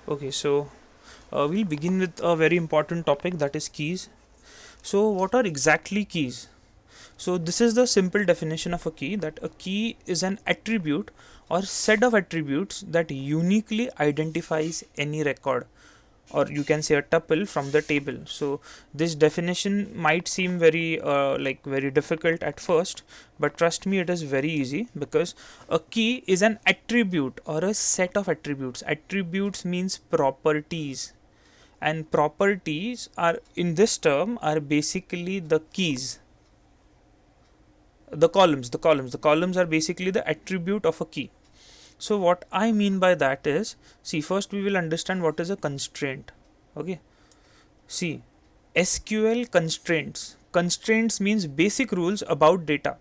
Okay, so we'll begin with a very important topic, that is keys. So, what are exactly keys? So, this is the simple definition of a key, that a key is an attribute or set of attributes that uniquely identifies any record, or you can say a tuple from the table. So this definition might seem very difficult at first, but trust me, it is very easy, because a key is an attribute or a set of attributes. Attributes means properties, and properties are, in this term, are basically the keys. The columns are basically the attribute of a key. So what I mean by that is, see, first we will understand what is a constraint. Okay, see, SQL constraints. Constraints means basic rules about data.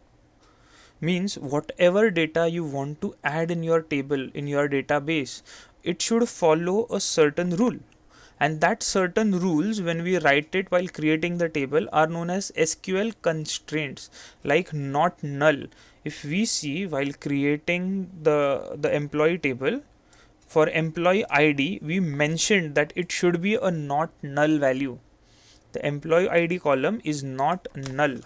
Means whatever data you want to add in your table, in your database, it should follow a certain rule. And that certain rules, when we write it while creating the table, are known as SQL constraints, like not null. If we see while creating the employee table, for employee ID, we mentioned that it should be a not null value. The employee ID column is not null.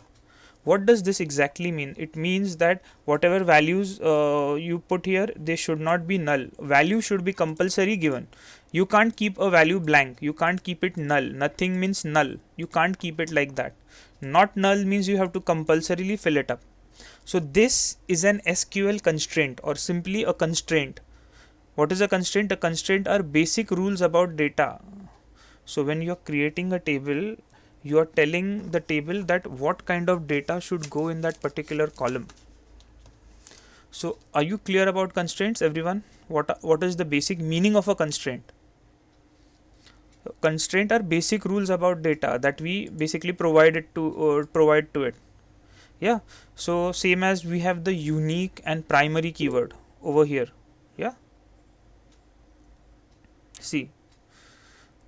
What does this exactly mean? It means that whatever values you put here, they should not be null. Value should be compulsory given. You can't keep a value blank. You can't keep it null. Nothing means null. You can't keep it like that. Not null means you have to compulsorily fill it up. So this is an SQL constraint, or simply a constraint. What is a constraint? A constraint are basic rules about data. So when you are creating a table, you are telling the table that what kind of data should go in that particular column. So are you clear about constraints, everyone? What is the basic meaning of a constraint? Constraint are basic rules about data that we basically provide to it. Yeah. So same as we have the unique and primary keyword over here. Yeah. See,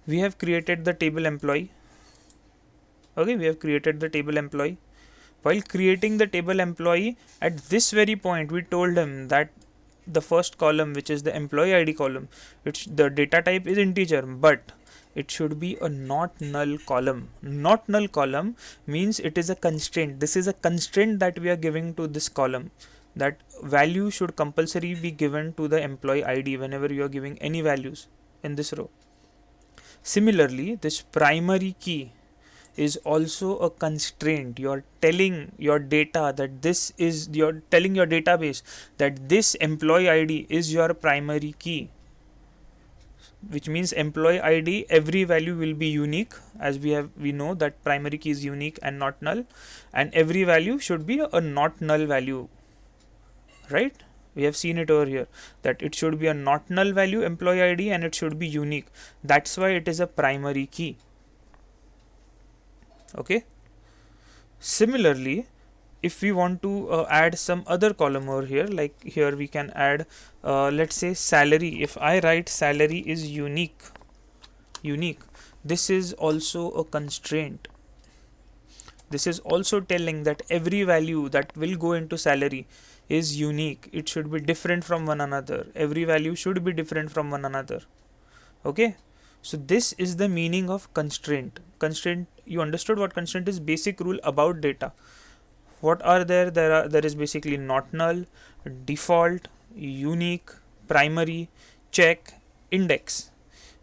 we have created the table employee. Okay, we have created the table employee. While creating the table employee, at this very point, we told him that the first column, which is the employee ID column, the data type is integer, but it should be a not null column. Not null column means it is a constraint. This is a constraint that we are giving to this column, that value should compulsory be given to the employee ID whenever you are giving any values in this row. Similarly, this primary key is also a constraint. You're telling your data that you're telling your database that this employee ID is your primary key, which means employee ID, every value will be unique, as we know that primary key is unique and not null, and every value should be a not null value, right? We have seen it over here that it should be a not null value employee ID and it should be unique. That's why it is a primary key. Okay. Similarly, if we want to add some other column over here, like here we can add let's say salary. If I write salary is unique, this is also a constraint. This is also telling that every value that will go into salary is unique. It should be different from one another. Every value should be different from one another. Okay. So this is the meaning of constraint. Constraint, you understood what constraint is? Basic rule about data. What are there? There is basically not null, default, unique, primary, check, index.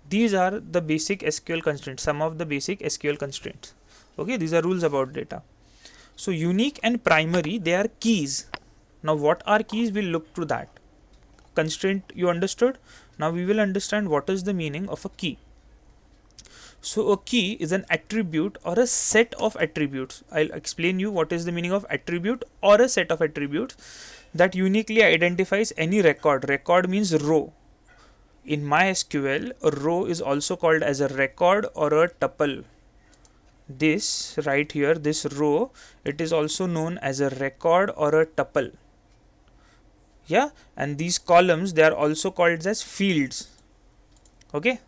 These are the basic SQL constraints, some of the basic SQL constraints. Okay, these are rules about data. So unique and primary, they are keys. Now what are keys? We'll look to that. Constraint you understood. Now we will understand what is the meaning of a key. So a key is an attribute or a set of attributes. I'll explain you what is the meaning of attribute or a set of attributes that uniquely identifies any record. Record means row. In MySQL, a row is also called as a record or a tuple. This right here, this row, it is also known as a record or a tuple. Yeah, and these columns, they are also called as fields. Okay,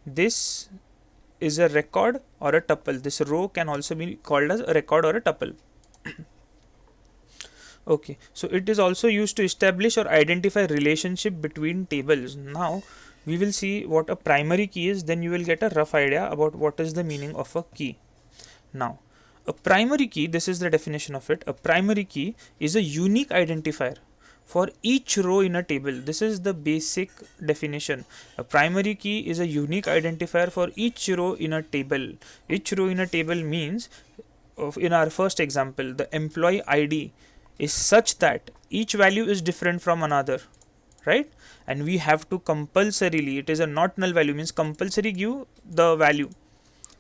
this is a record or a tuple. This row can also be called as a record or a tuple. Okay, so it is also used to establish or identify relationship between tables. Now we will see what a primary key is, then you will get a rough idea about what is the meaning of a key. Now, a primary key, this is the definition of it. A primary key is a unique identifier for each row in a table. This is the basic definition. A primary key is a unique identifier for each row in a table. Each row in a table means, in our first example, the employee ID is such that each value is different from another, right? And we have to compulsorily, it is a not null value, means compulsory give the value.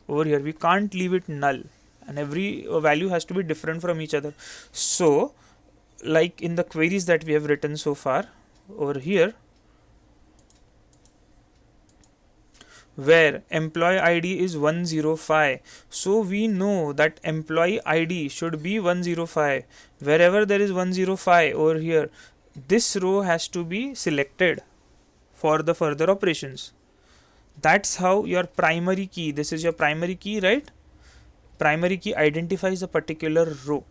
Over here we can't leave it null, and every value has to be different from each other. So like in the queries that we have written so far over here, where employee ID is 105, so we know that employee ID should be 105. Wherever there is 105 over here, this row has to be selected for the further operations. That's how your primary key, this is your primary key, right? Primary key identifies a particular row.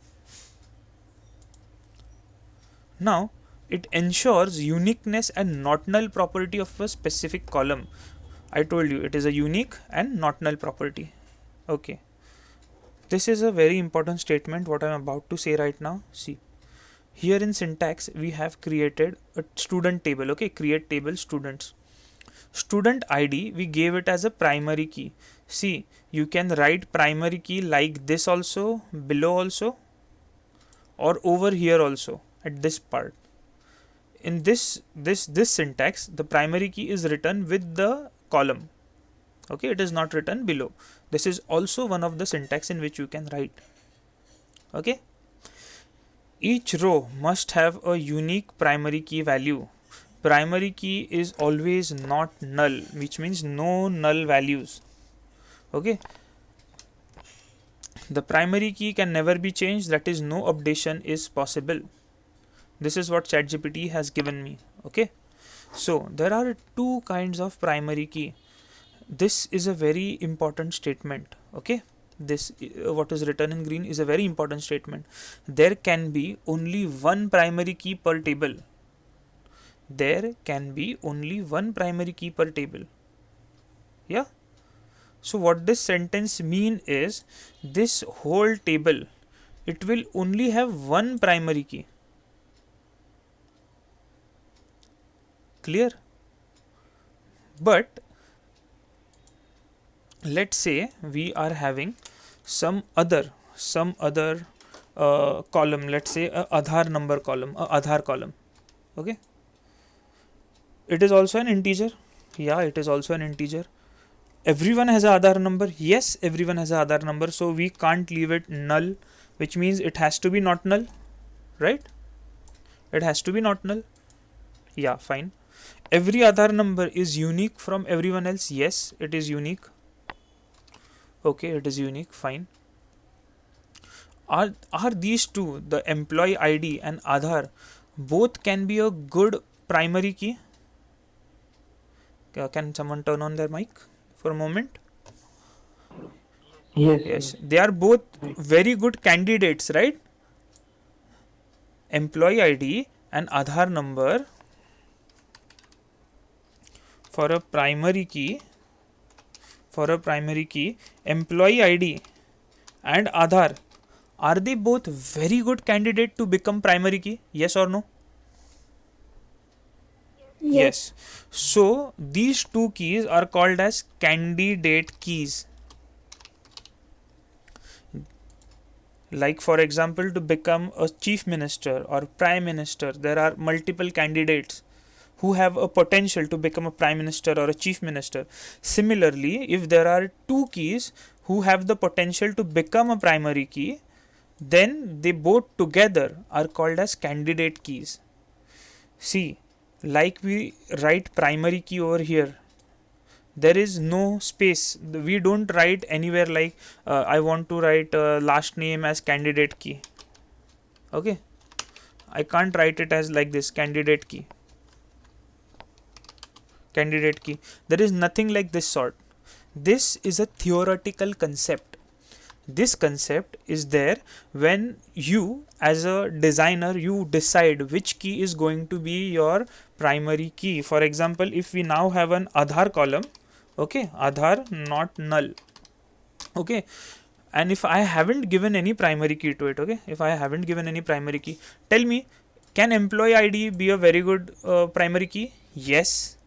Now it ensures uniqueness and not null property of a specific column. I told you it is a unique and not null property. Okay, this is a very important statement what I am about to say right now. See, here in syntax we have created a student table. Okay, create table students. Student ID, we gave it as a primary key. See, you can write primary key like this also, below also, or over here also at this part. In this syntax, the primary key is written with the column. Okay, it is not written below. This is also one of the syntax in which you can write. Okay, each row must have a unique primary key value. Primary key is always not null, which means no null values. Okay, the primary key can never be changed, that is no updation is possible. This is what ChatGPT has given me. Okay, so there are two kinds of primary key. This is a very important statement. Okay, this what is written in green is a very important statement. There can be only one primary key per table. There can be only one primary key per table. Yeah, so what this sentence mean is, this whole table, it will only have one primary key. Clear? But let's say we are having some other column, let's say a Aadhaar number column, a Aadhaar column. Okay, it is also an integer. Yeah, it is also an integer. Everyone has a Aadhaar number. Yes, everyone has a Aadhaar number, so we can't leave it null, which means it has to be not null, right? It has to be not null. Yeah, fine. Every Aadhaar number is unique from everyone else. Yes, it is unique. Okay, it is unique, fine. Are these two, the employee ID and Aadhaar, both can be a good primary key? Can someone turn on their mic for a moment? Yes, they are both very good candidates, right? Employee ID and Aadhaar number for a primary key. Employee ID and Aadhaar, are they both very good candidate to become primary key? Yes or no? Yes. So these two keys are called as candidate keys. Like for example, to become a chief minister or prime minister, there are multiple candidates who have a potential to become a prime minister or a chief minister. Similarly, if there are two keys who have the potential to become a primary key, then they both together are called as candidate keys. See, like we write primary key over here, there is no space. We don't write anywhere like I want to write last name as candidate key. Okay, I can't write it as like this, candidate key. There is nothing like this sort. This is a theoretical concept. This concept is there when you as a designer you decide which key is going to be your primary key. For example, if we now have an Aadhaar column, okay, Aadhaar not null, okay, and if I haven't given any primary key to it, okay, if I haven't given any primary key, tell me, can employee ID be a very good primary key? Yes.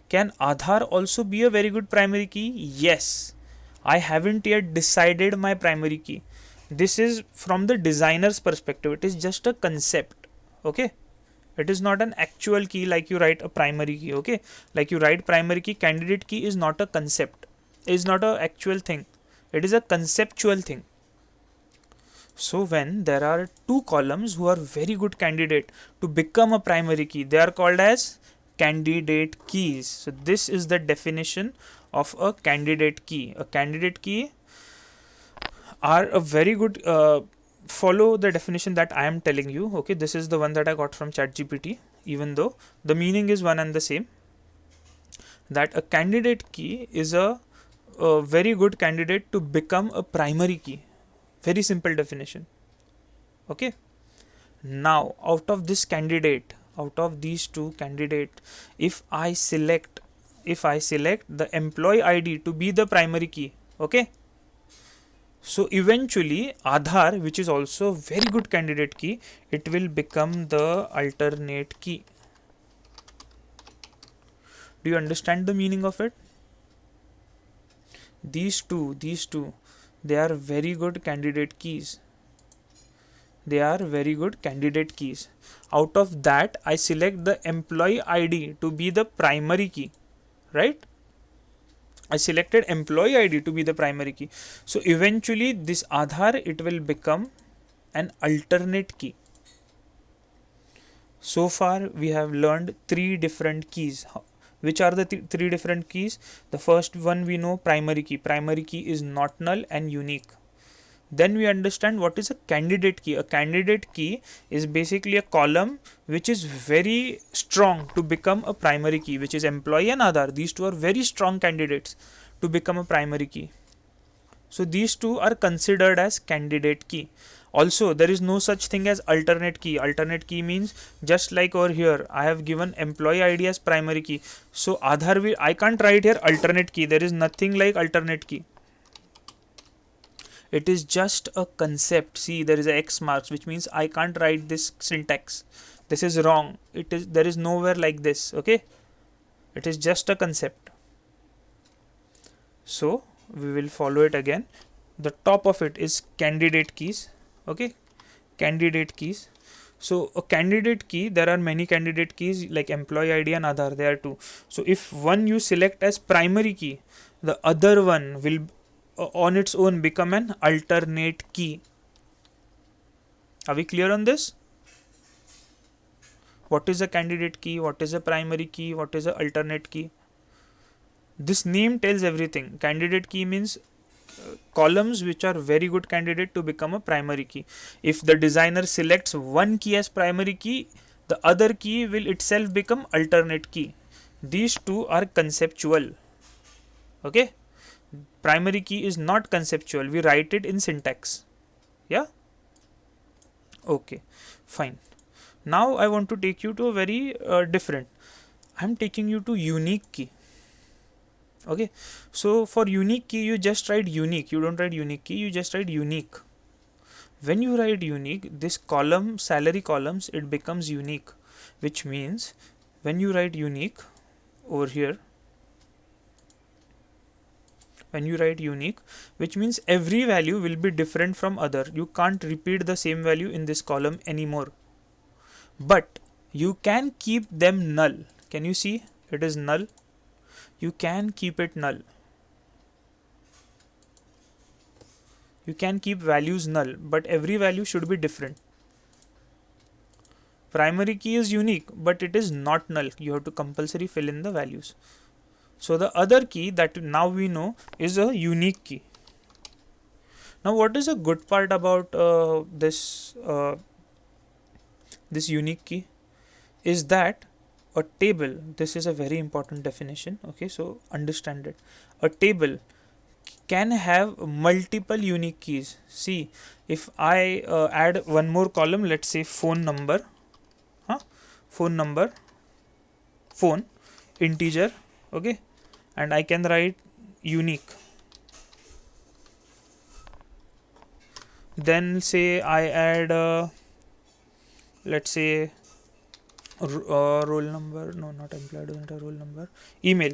Can Aadhaar also be a very good primary key? Yes. I haven't yet decided my primary key. This is from the designer's perspective. It is just a concept. Okay. It is not an actual key like you write a primary key. Okay. Like you write primary key, candidate key is not a concept. It is not an actual thing. It is a conceptual thing. So when there are two columns who are very good candidate to become a primary key, they are called as candidate keys. So this is the definition of a candidate key. A candidate key are a very good follow the definition that I am telling you. Okay, this is the one that I got from ChatGPT, even though the meaning is one and the same. That a candidate key is a very good candidate to become a primary key. Very simple definition. Okay. Now, out of this candidate, out of these two candidate, if I select the employee ID to be the primary key, okay. So eventually Aadhaar, which is also very good candidate key, it will become the alternate key. Do you understand the meaning of it? These two, they are very good candidate keys. They are very good candidate keys. Out of that, I select the employee ID to be the primary key, right? I selected employee ID to be the primary key. So eventually this Aadhaar, it will become an alternate key. So far we have learned three different keys. Which are the three different keys? The first one we know, primary key. Primary key is not null and unique. Then we understand what is a candidate key. A candidate key is basically a column which is very strong to become a primary key, which is employee and Aadhaar. These two are very strong candidates to become a primary key. So these two are considered as candidate key. Also, there is no such thing as alternate key. Alternate key means just like over here, I have given employee ID as primary key. So Aadhaar, I can't write here alternate key. There is nothing like alternate key. It is just a concept. See, there is a X marks, which means I can't write this syntax. This is wrong. There is nowhere like this. Okay. It is just a concept. So we will follow it again. The top of it is candidate keys. Okay. Candidate keys. So a candidate key, there are many candidate keys like employee ID and Aadhaar. There are two. So if one you select as primary key, the other one will on its own become an alternate key. Are we clear on this? What is a candidate key? What is a primary key? What is an alternate key? This name tells everything. Candidate key means columns which are very good candidate to become a primary key. If the designer selects one key as primary key, the other key will itself become alternate key. These two are conceptual. Okay. Primary key is not conceptual. We write it in syntax. Yeah. Okay. Fine. Now I want to take you to a very different. I'm taking you to unique key. Okay. So for unique key, you just write unique. You don't write unique key. You just write unique. When you write unique, this column, salary columns, it becomes unique, which means when you write unique over here, when you write unique, which means every value will be different from other. You can't repeat the same value in this column anymore. But you can keep them null. Can you see? It is null. You can keep it null. You can keep values null, but every value should be different. Primary key is unique, but it is not null. You have to compulsory fill in the values. So the other key that now we know is a unique key. Now what is a good part about this unique key is that a table, this is a very important definition. Okay, so understand it. A table can have multiple unique keys. See, if I add one more column, let's say phone number, huh? phone number, phone, integer, okay, and I can write unique. Then say I add, let's say roll number, no, not employee, doesn't have roll number, email,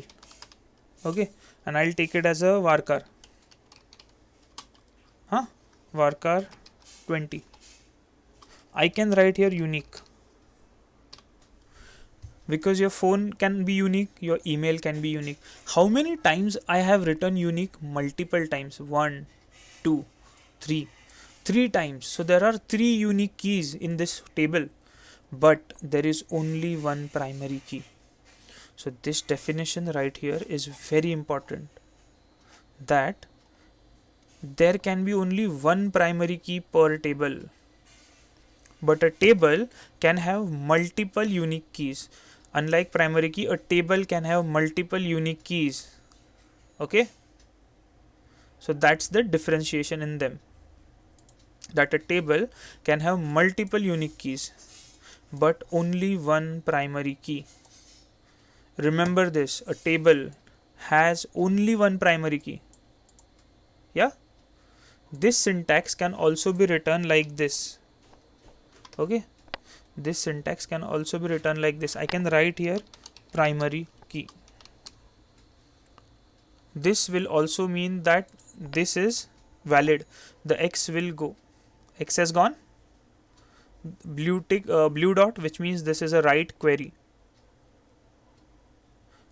okay, and I'll take it as a varchar, huh? Varchar 20. I can write here unique, because your phone can be unique, your email can be unique. How many times I have written unique? Multiple times. 1, 2, 3. 3 times. So there are 3 unique keys in this table, but there is only one primary key. So this definition right here is very important, that there can be only one primary key per table, but a table can have multiple unique keys. Unlike primary key, a table can have multiple unique keys. Okay, so that's the differentiation in them, that a table can have multiple unique keys but only one primary key. Remember this, a table has only one primary key. Yeah, this syntax can also be written like this. Okay, this syntax can also be written like this. I can write here primary key. This will also mean that this is valid. The X will go. X has gone. Blue tick, blue dot, which means this is a right query.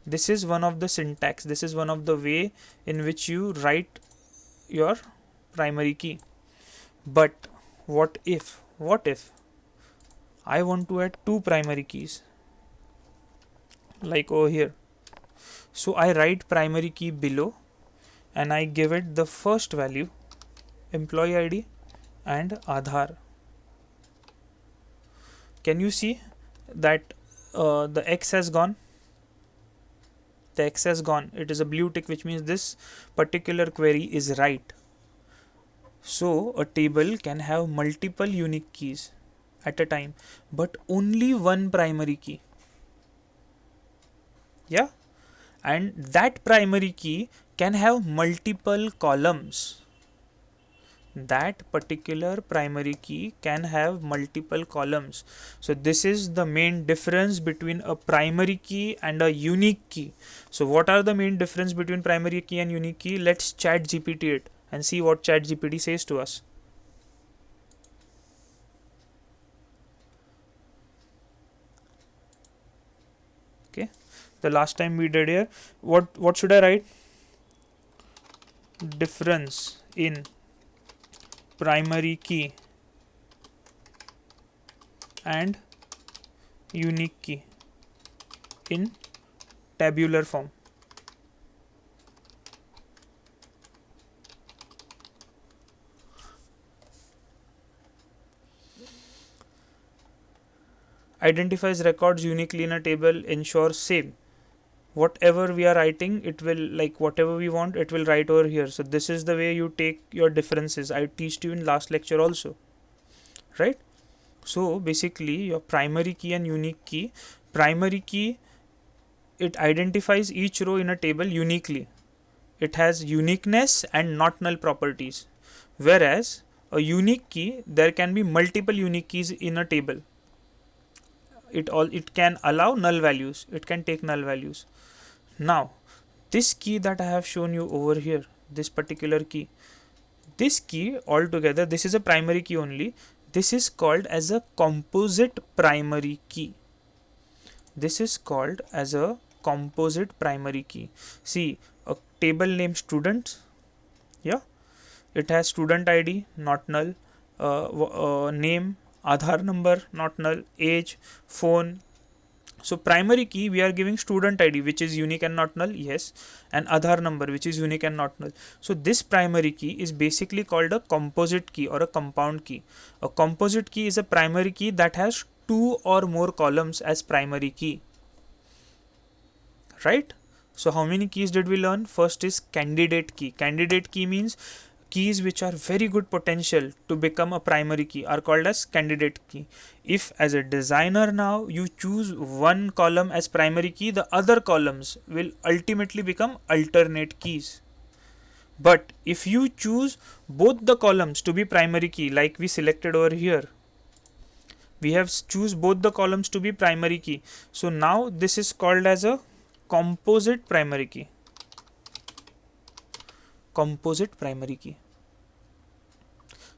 This is one of the syntax. This is one of the way in which you write your primary key. But what if I want to add 2 primary keys, like over here? So I write primary key below and I give it the first value, employee ID and Aadhaar. Can you see that the X has gone? The X has gone. It is a blue tick, which means this particular query is right. So a table can have multiple unique keys at a time, but only one primary key. Yeah, and that primary key can have multiple columns. That particular primary key can have multiple columns. So this is the main difference between a primary key and a unique key. So what are the main difference between primary key and unique key? Let's chat GPT it and see what chat GPT says to us. Okay, the last time we did here, what should I write? Difference in primary key and unique key in tabular form. Identifies records uniquely in a table, ensures same. Whatever we are writing, it will, like whatever we want, it will write over here. So this is the way you take your differences. I teached you in last lecture also, right? So basically your primary key and unique key. Primary key, it identifies each row in a table uniquely. It has uniqueness and not null properties. Whereas a unique key, there can be multiple unique keys in a table. It can allow null values. It can take null values. Now, this key that I have shown you over here, this particular key, this key altogether, this is a primary key only. This is called as a composite primary key. This is called as a composite primary key. See, a table name students, yeah, it has student ID, not null, name, Aadhaar number, not null, age, phone. So primary key, we are giving student ID, which is unique and not null, yes, and Aadhaar number, which is unique and not null. So this primary key is basically called a composite key or a compound key. A composite key is a primary key that has 2 or more columns as primary key, right? So how many keys did we learn? First is candidate key. Candidate key means keys which are very good potential to become a primary key are called as candidate key. If as a designer now you choose one column as primary key, the other columns will ultimately become alternate keys. But if you choose both the columns to be primary key, like we selected over here, we have choose both the columns to be primary key. So now this is called as a composite primary key. Composite primary key.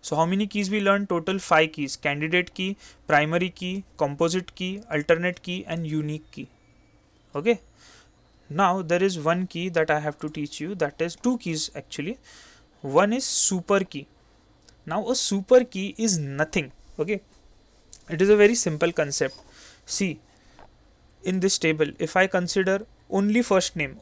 So how many keys we learned? Total 5 keys: candidate key, primary key, composite key, alternate key, and unique key. Okay. Now there is one key that I have to teach you, that is two keys actually. One is super key. Now a super key is nothing. Okay. It is a very simple concept. See, in this table, if I consider only first name,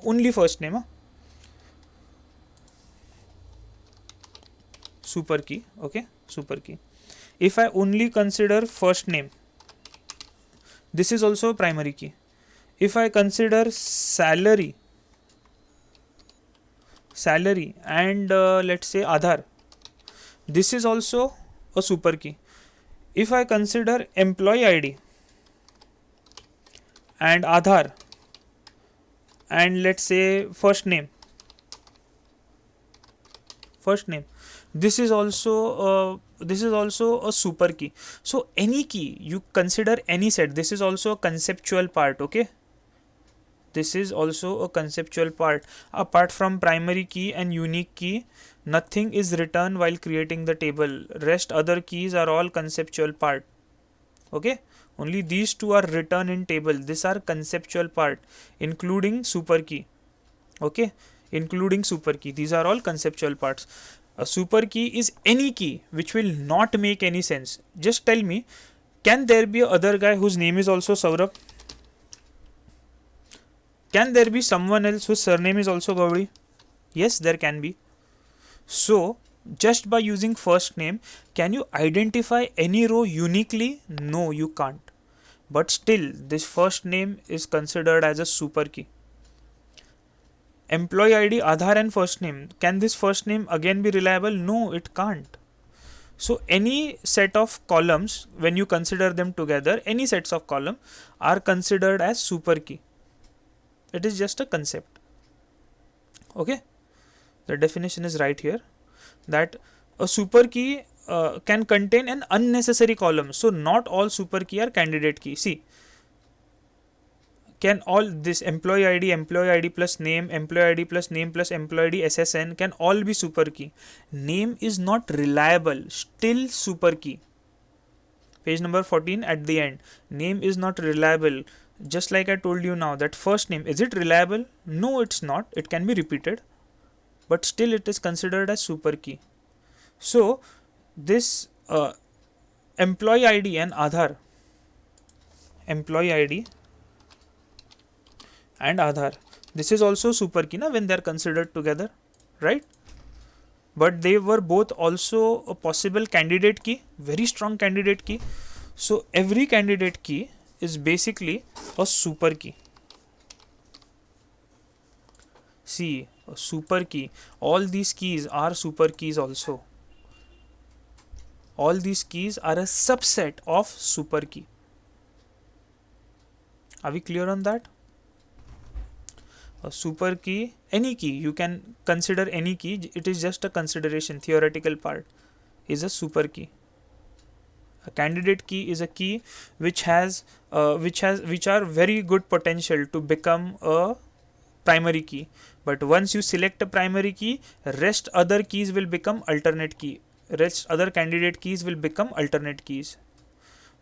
super key, okay, super key. If I only consider first name, this is also a primary key. If I consider salary and let's say Aadhaar, this is also a super key. If I consider employee ID and Aadhaar and let's say first name, this is also a super key. So any key you consider, any set, this is also a conceptual part. Okay, this is also a conceptual part. Apart from primary key and unique key, nothing is written while creating the table. Rest other keys are all conceptual part. Okay, only these two are written in table. These are conceptual part, including super key. Okay, including super key. These are all conceptual parts. A super key is any key which will not make any sense. Just tell me, can there be other guy whose name is also Saurabh? Can there be someone else whose surname is also Gowri? Yes, there can be. So, just by using first name, can you identify any row uniquely? No, you can't. But still, this first name is considered as a super key. Employee ID, Aadhaar and first name. Can this first name again be reliable? No, it can't. So any set of columns, when you consider them together, any sets of column are considered as super key. It is just a concept. Okay, the definition is right here, that a super key can contain an unnecessary column. So not all super key are candidate key. See, can all this employee ID plus name plus employee ID SSN can all be super key? Name is not reliable, still super key. Page number 14 at the end. Name is not reliable. Just like I told you now, that first name, is it reliable? No, it's not. It can be repeated, but still it is considered as super key. So this employee ID and Aadhaar, employee ID and Aadhaar, this is also super key na, when they are considered together, right? But they were both also a possible candidate key, very strong candidate key. So every candidate key is basically a super key. See, a super key, all these keys are super keys also. All these keys are a subset of super key. Are we clear on that? A super key, any key, you can consider any key, it is just a consideration, theoretical part, is a super key. A candidate key is a key which are very good potential to become a primary key. But once you select a primary key, rest other keys will become alternate key. Rest other candidate keys will become alternate keys.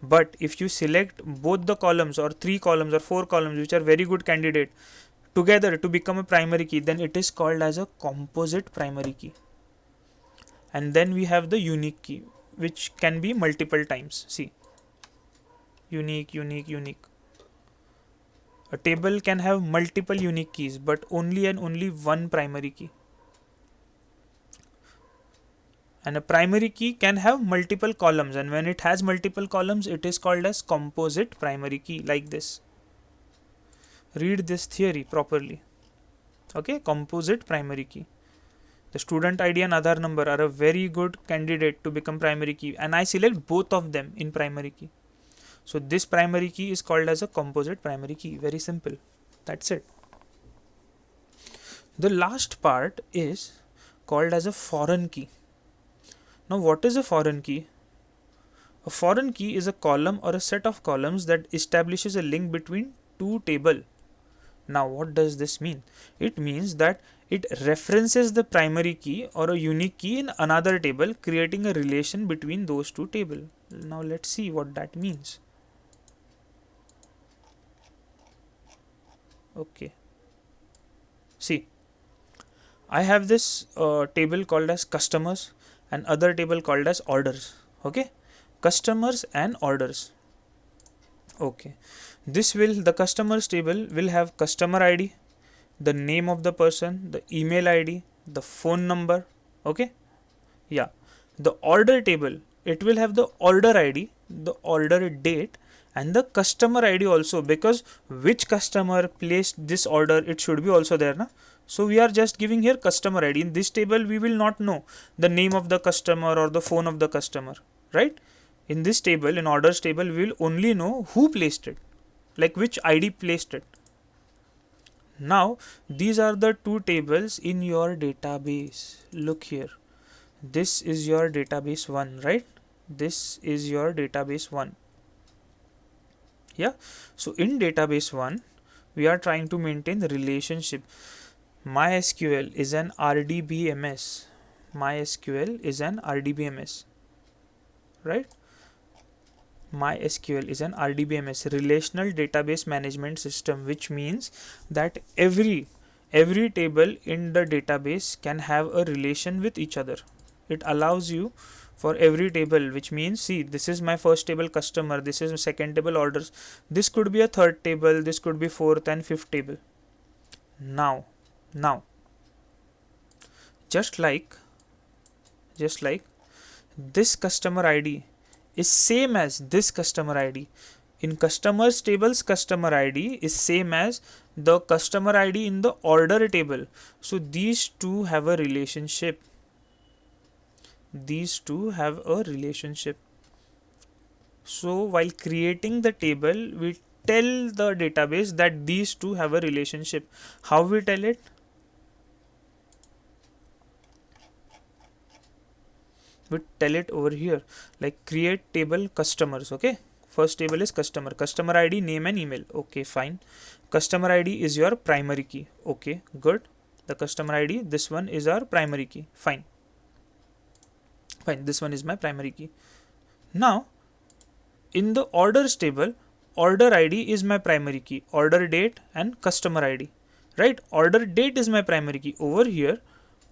But if you select both the columns or 3 columns or 4 columns which are very good candidate together to become a primary key, then it is called as a composite primary key. And then we have the unique key, which can be multiple times. See, unique. A table can have multiple unique keys, but only and only one primary key. And a primary key can have multiple columns, and when it has multiple columns, it is called as composite primary key, like this. Read this theory properly. Okay, composite primary key. The student ID and Aadhaar number are a very good candidate to become primary key, and I select both of them in primary key. So this primary key is called as a composite primary key. Very simple. That's it. The last part is called as a foreign key. Now what is a foreign key? A foreign key is a column or a set of columns that establishes a link between two tables. Now what does this mean? It means that it references the primary key or a unique key in another table, creating a relation between those two tables. Now let's see what that means. Okay. See, I have this table called as customers and other table called as orders. Okay, customers and orders. Okay, the customers table will have customer ID, the name of the person, the email ID, the phone number. Okay, yeah. The order table, it will have the order ID, the order date, and the customer ID also, because which customer placed this order, it should be also there, na? So we are just giving here customer ID. In this table we will not know the name of the customer or the phone of the customer, right? In this table, in orders table, we will only know who placed it, like which ID placed it. Now these are the two tables in your database. Look here, this is your database 1, right? This is your database 1. Yeah, so in database 1 we are trying to maintain the relationship. MySQL is an RDBMS. MySQL is an RDBMS, right? MySQL is an RDBMS, relational database management system, which means that every table in the database can have a relation with each other. It allows you for every table, which means, see, this is my first table customer, this is second table orders, this could be a third table, this could be fourth and fifth table. Now just like this customer ID is same as this customer ID. In customers tables, customer ID is same as the customer ID in the order table. So these two have a relationship. These two have a relationship. So while creating the table, we tell the database that these two have a relationship. How we tell it? We tell it over here, like create table customers. Okay, first table is customer ID, name and email. Okay, fine. Customer ID is your primary key. Okay, good. The customer ID, this one is our primary key. Fine, this one is my primary key. Now in the orders table, order ID is my primary key, order date and customer ID, right? Order date is my primary key. Over here,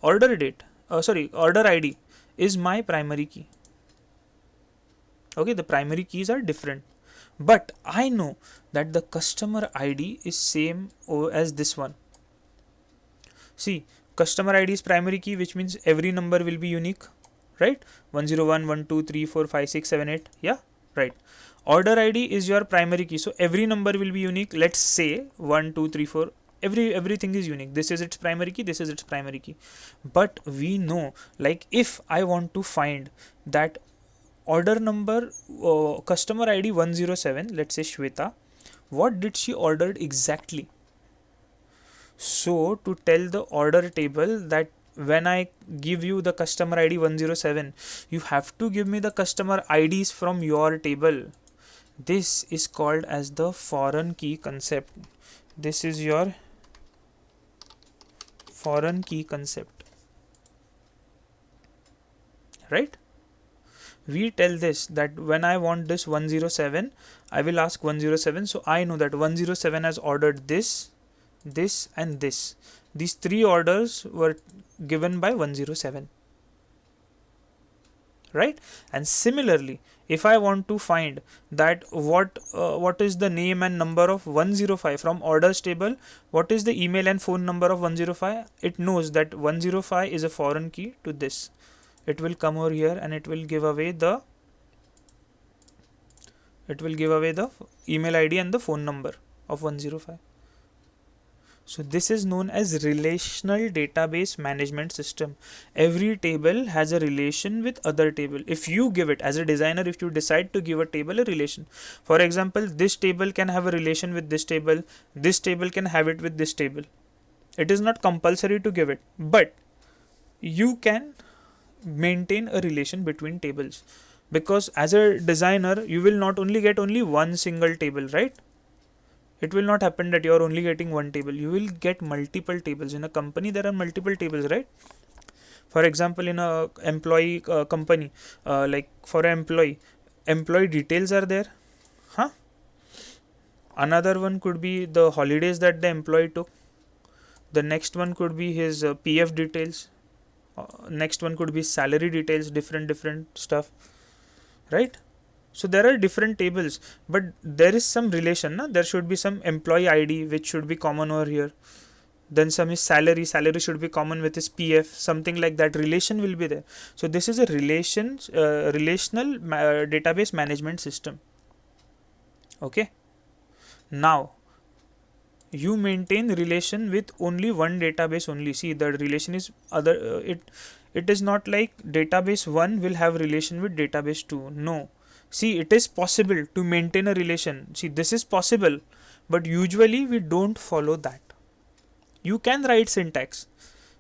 order date, order ID is my primary key. Okay, the primary keys are different, but I know that the customer ID is same as this one. See, customer ID is primary key, which means every number will be unique, right? 101, 1, 2, 3, 4, 5, 6, 7, 8. Yeah, right. Order ID is your primary key, so every number will be unique. Let's say 1, 2, 3, 4. Everything is unique. This is its primary key, this is its primary key. But we know, like, if I want to find that order number, customer ID 107, let's say Shweta, what did she ordered exactly? So to tell the order table that when I give you the customer ID 107, you have to give me the customer IDs from your table. This is called as the foreign key concept. This is your foreign key concept, right? We tell this that when I want this 107, I will ask 107. So I know that 107 has ordered this, this and this. These three orders were given by 107, right? And similarly, if I want to find that what is the name and number of 105 from orders table, what is the email and phone number of 105, it knows that 105 is a foreign key to this. It will come over here and it will give away the email ID and the phone number of 105. So this is known as relational database management system. Every table has a relation with other table. If you give it as a designer, if you decide to give a table a relation, for example, this table can have a relation with this table can have it with this table. It is not compulsory to give it, but you can maintain a relation between tables, because as a designer you will not only get only one single table, right? It will not happen that you are only getting one table. You will get multiple tables. In a company there are multiple tables, right? For example, in a employee company, like for an employee details are there, huh? Another one could be the holidays that the employee took. The next one could be his PF details. Next one could be salary details, different stuff, right? So there are different tables, but there is some relation. There should be some employee ID which should be common over here. Then some is salary should be common with his PF, something like that. Relation will be there. So this is a relational database management system. Okay. Now you maintain relation with only one database only. See, the relation is other. It is not like database 1 will have relation with database 2. No. See, it is possible to maintain a relation. See, this is possible, but usually we don't follow that. You can write syntax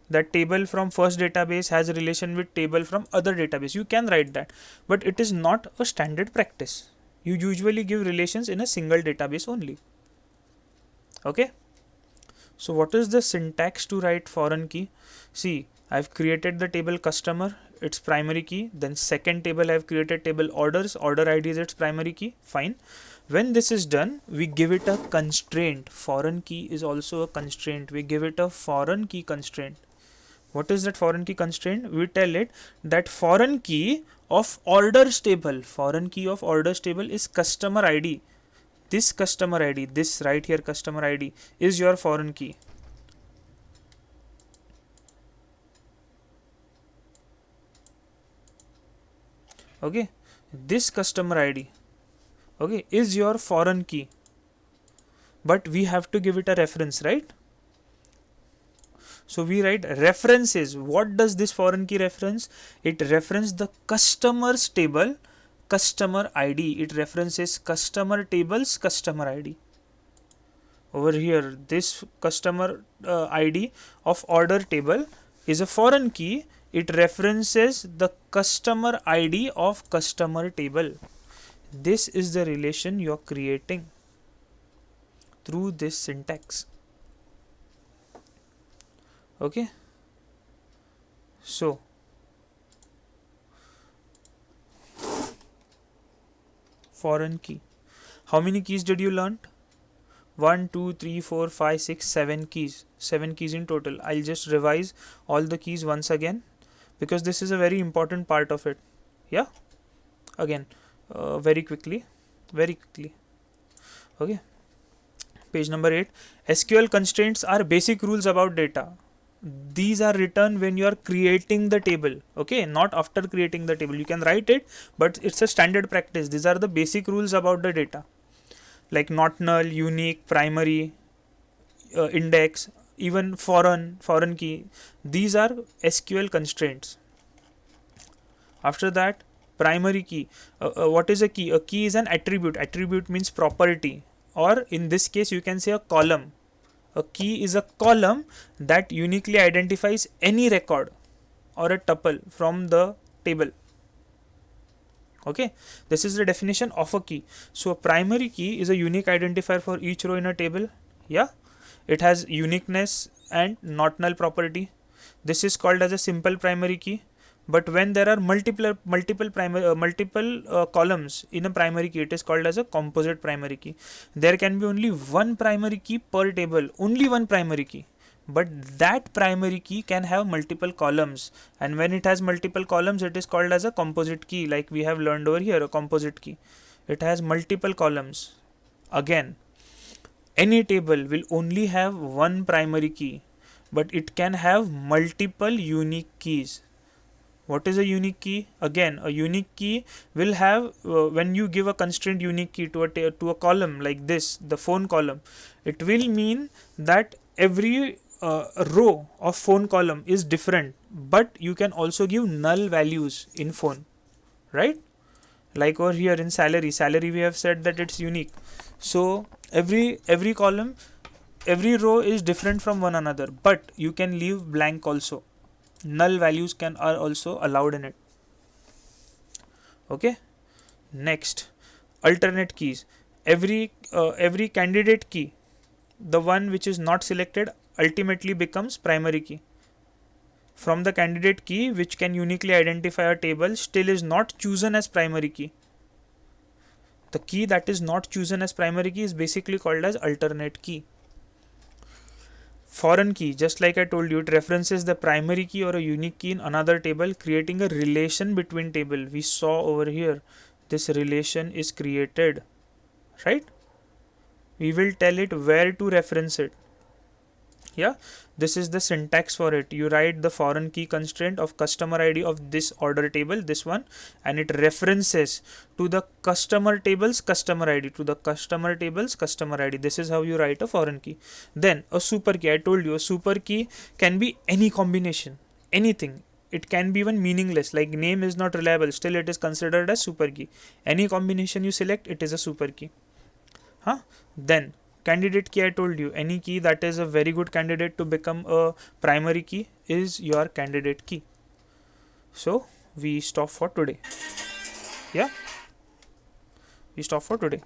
that table from first database has a relation with table from other database. You can write that, but it is not a standard practice. You usually give relations in a single database only. Okay. So what is the syntax to write foreign key? See, I've created the table customer, its primary key. Then second table I've created table orders, order ID is its primary key. Fine. When this is done, we give it a constraint. Foreign key is also a constraint. We give it a foreign key constraint. What is that foreign key constraint? We tell it that foreign key of orders table, foreign key of orders table is customer ID. This customer ID, this right here customer ID is your foreign key. Okay, this customer ID, okay, is your foreign key, but we have to give it a reference, right? So we write references. What does this foreign key reference? It references the customer's table customer ID. It references customer tables customer ID. Over here, this customer ID of order table is a foreign key. It references the customer ID of customer table. This is the relation you are creating through this syntax. Okay. So foreign key. How many keys did you learn? 1, 2, 3, 4, 5, 6, 7 keys. 7 keys in total. I'll just revise all the keys once again, because this is a very important part of it. Yeah. Again, very quickly. Okay. Page number 8. SQL constraints are basic rules about data. These are written when you are creating the table. Okay, not after creating the table. You can write it, but it's a standard practice. These are the basic rules about the data, like not null, unique, primary, index, even foreign key. These are SQL constraints. After that, primary key. What is a key? A key is an attribute. Attribute means property, or in this case you can say a column. A key is a column that uniquely identifies any record or a tuple from the table. Okay, this is the definition of a key. So a primary key is a unique identifier for each row in a table. Yeah, it has uniqueness and not null property. This is called as a simple primary key. But when there are multiple columns in a primary key, it is called as a composite primary key. There can be only one primary key per table, only one primary key, but that primary key can have multiple columns, and when it has multiple columns, it is called as a composite key, like we have learned over here. A composite key, it has multiple columns. Again, any table will only have one primary key, but it can have multiple unique keys. What is a unique key? Again, a unique key will have, when you give a constraint unique key to a column like this, the phone column, it will mean that every row of phone column is different, but you can also give null values in phone, right? Like over here in salary we have said that it's unique. So every column, every row is different from one another, but you can leave blank also. Null values can are also allowed in it. Okay. Next, alternate keys. Every candidate key, the one which is not selected, ultimately becomes primary key. From the candidate key which can uniquely identify a table still is not chosen as primary key. The key that is not chosen as primary key is basically called as alternate key. Foreign key, just like I told you, it references the primary key or a unique key in another table, creating a relation between table. We saw over here, this relation is created, right? We will tell it where to reference it. Yeah, this is the syntax for it. You write the foreign key constraint of customer ID of this order table, this one, and it references to the customer table's customer ID, to the customer table's customer ID. This is how you write a foreign key. Then a super key, I told you, a super key can be any combination, anything. It can be even meaningless, like name is not reliable, still it is considered as super key. Any combination you select, it is a super key. Then candidate key, I told you, any key that is a very good candidate to become a primary key is your candidate key. So we stop for today. Yeah, we stop for today.